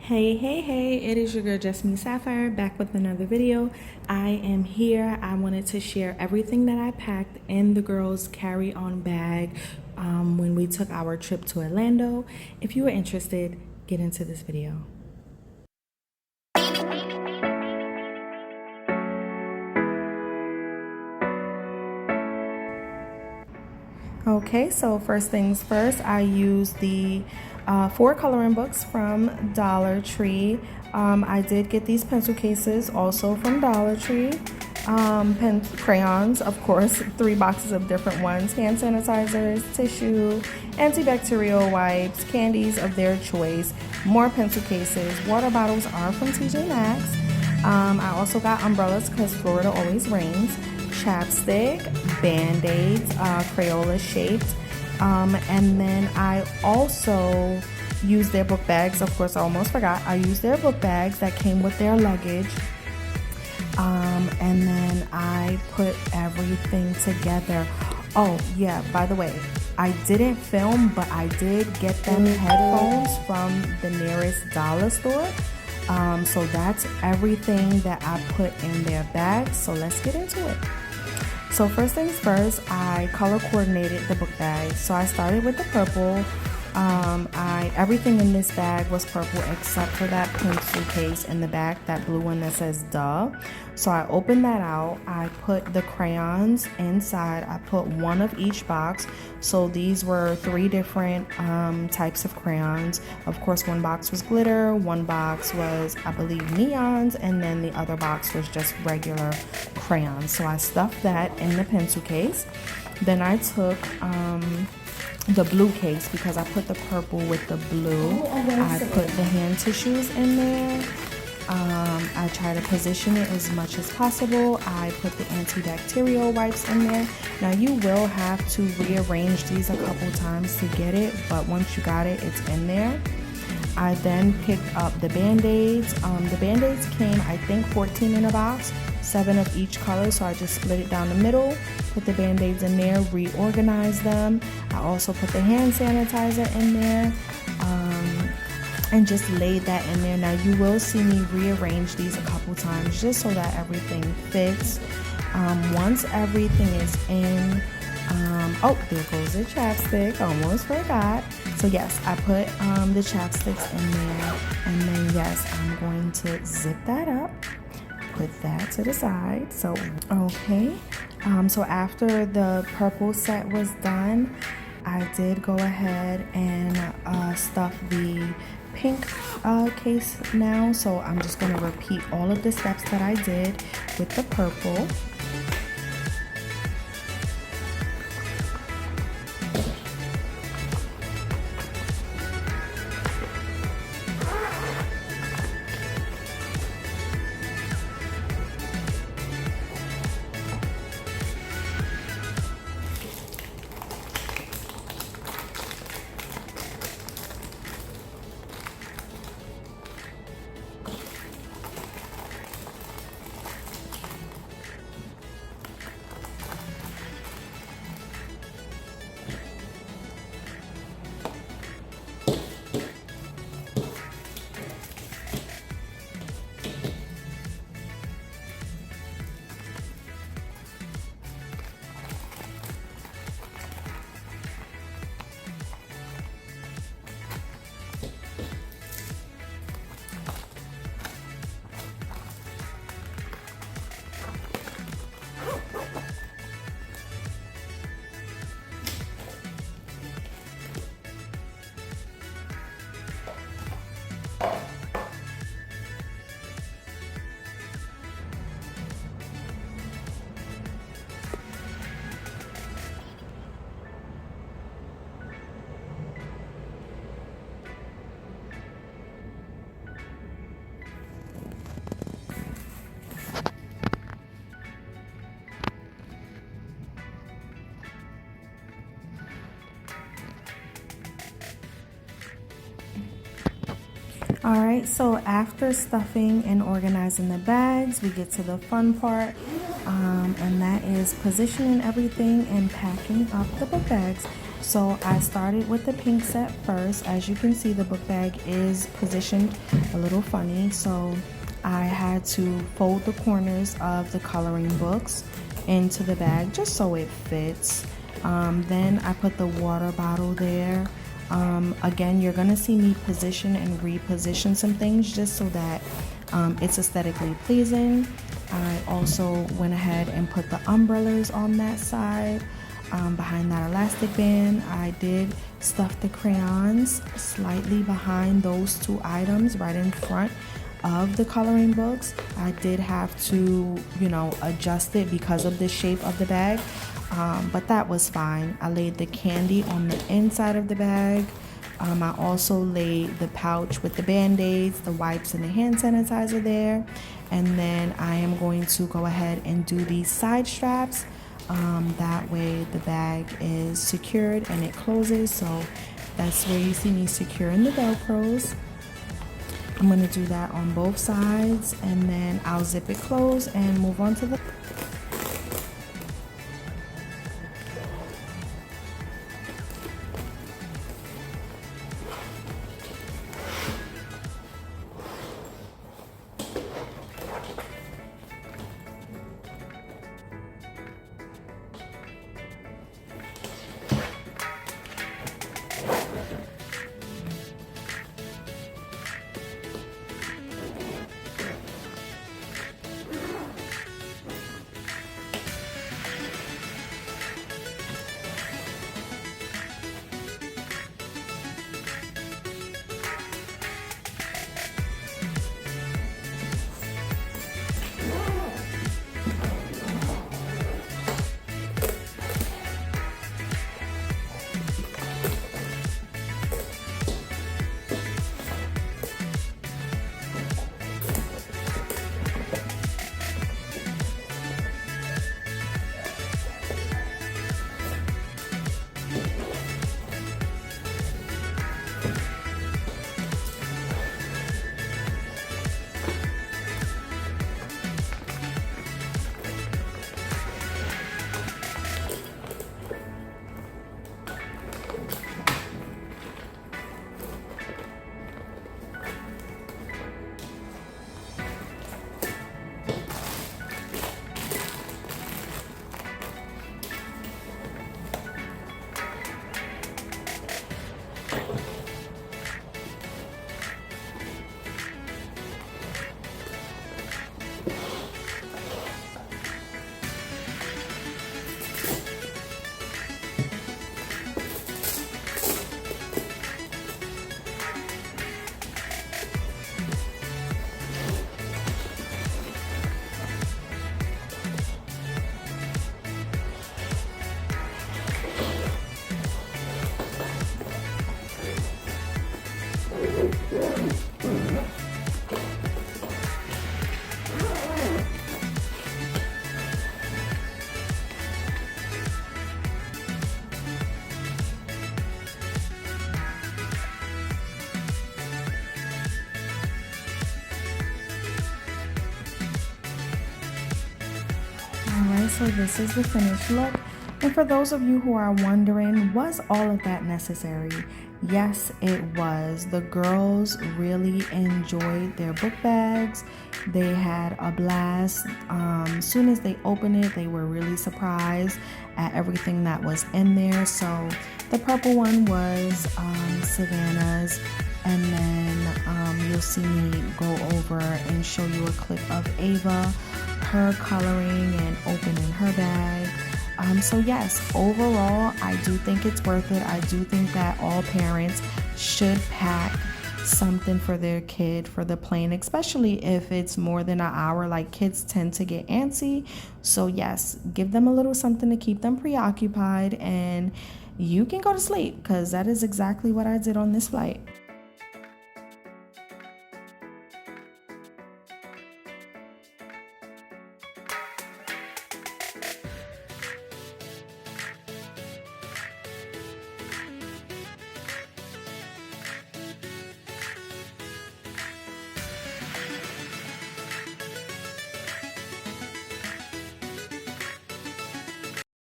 Hey, it is your girl Jasmine Sapphire back with another video. I am here. I wanted to share everything that I packed in the girls' carry-on bag when we took our trip to Orlando. If you are interested, get into this video. Okay, so first things first, I used the 4 coloring books from Dollar Tree. I did get these pencil cases also from Dollar Tree. Crayons, of course, 3 boxes of different ones, hand sanitizers, tissue, antibacterial wipes, candies of their choice, more pencil cases, water bottles are from TJ Maxx. I also got umbrellas because Florida always rains, chapstick, band-aids, Crayola shaped, and then I also used their book bags. Of course, I almost forgot. I used their book bags that came with their luggage, and then I put everything together. Oh yeah, by the way, I didn't film, but I did get them headphones from the nearest dollar store. So that's everything that I put in their bags. So let's get into it. So first things first, I color coordinated the book bag. So I started with the purple. Everything in this bag was purple except for that pencil case in the back, that blue one that says duh. So I opened that out. I put the crayons inside. I put one of each box. So these were 3 different types of crayons. Of course, one box was glitter, one box was, I believe, neons, and then the other box was just regular crayons. So I stuffed that in the pencil case. Then I took the blue case because I put the purple with the blue. I put the hand tissues in there. I try to position it as much as possible. I put the antibacterial wipes in there. Now you will have to rearrange these a couple times to get it, but once you got it, it's in there. I then picked up the band-aids. The band-aids came, I think, 14 in a box, 7 of each color, so I just split it down the middle, put the band-aids in there, reorganized them. I also put the hand sanitizer in there, and just laid that in there. Now you will see me rearrange these a couple times just so that everything fits. Once everything is in, oh, there goes the chapstick, almost forgot. So yes, I put the chapsticks in there, and then yes, I'm going to zip that up, put that to the side. So okay, so after the purple set was done, I did go ahead and stuff the pink case now. So I'm just going to repeat all of the steps that I did with the purple. Alright, so after stuffing and organizing the bags, we get to the fun part, and that is positioning everything and packing up the book bags. So I started with the pink set first. As you can see, the book bag is positioned a little funny, so I had to fold the corners of the coloring books into the bag just so it fits. Then I put the water bottle there. Again, you're gonna see me position and reposition some things just so that it's aesthetically pleasing. I also went ahead and put the umbrellas on that side. Behind that elastic band, I did stuff the crayons slightly behind those two items right in front of the coloring books. I did have to, adjust it because of the shape of the bag, but that was fine. I laid the candy on the inside of the bag. I also laid the pouch with the band-aids, the wipes, and the hand sanitizer there. And then I am going to go ahead and do these side straps. That way the bag is secured and it closes. So that's where you see me securing the Velcros. I'm going to do that on both sides, and then I'll zip it closed and move on to the Alright, so this is the finished look. And for those of you who are wondering, was all of that necessary? Yes, it was. The girls really enjoyed their book bags. They had a blast. As soon as they opened it, they were really surprised at everything that was in there. So the purple one was Savannah's. And then you'll see me go over and show you a clip of Ava, her coloring and opening her bag. So yes, overall, I do think it's worth it. I do think that all parents should pack something for their kid for the plane, especially if it's more than an hour. Like, kids tend to get antsy. So yes, give them a little something to keep them preoccupied, and you can go to sleep, because that is exactly what I did on this flight.